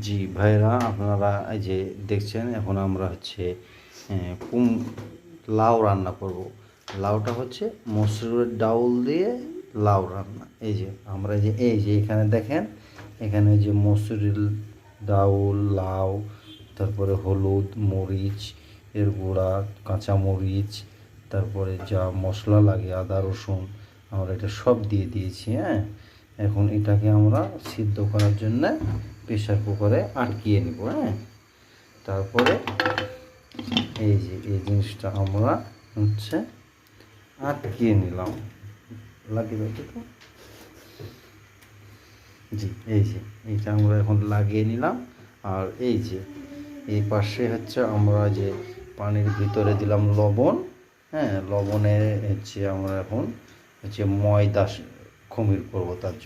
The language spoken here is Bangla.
জি ভাইরা, আপনারা এই যে দেখছেন, এখন আমরা হচ্ছে লাউ রান্না করব। লাউটা হচ্ছে মসুরের ডাউল দিয়ে লাউ রান্না। এই যে আমরা এই যে এখানে দেখেন, এখানে যে মসুরের ডাউল, লাউ, তারপরে হলুদ, মরিচ এর গুঁড়া, কাঁচা মরিচ, তারপরে যা মশলা লাগে আদা রসুন, আমরা এটা সব দিয়ে দিয়েছি। হ্যাঁ, এখন এটাকে আমরা সিদ্ধ করার জন্য প্রেশার কুকারে আটকিয়ে নেব। হ্যাঁ, তারপরে এই যে এই জিনিসটা আমরা হচ্ছে আটকিয়ে নিলাম। লাগিয়ে তো, জি এই যে এইটা আমরা এখন লাগিয়ে নিলাম। আর এই যে এই পাশে হচ্ছে আমরা যে পানির ভিতরে দিলাম লবণ। হ্যাঁ, লবণে হচ্ছে আমরা এখন হচ্ছে ময়দা খমির করবো তার জন্য।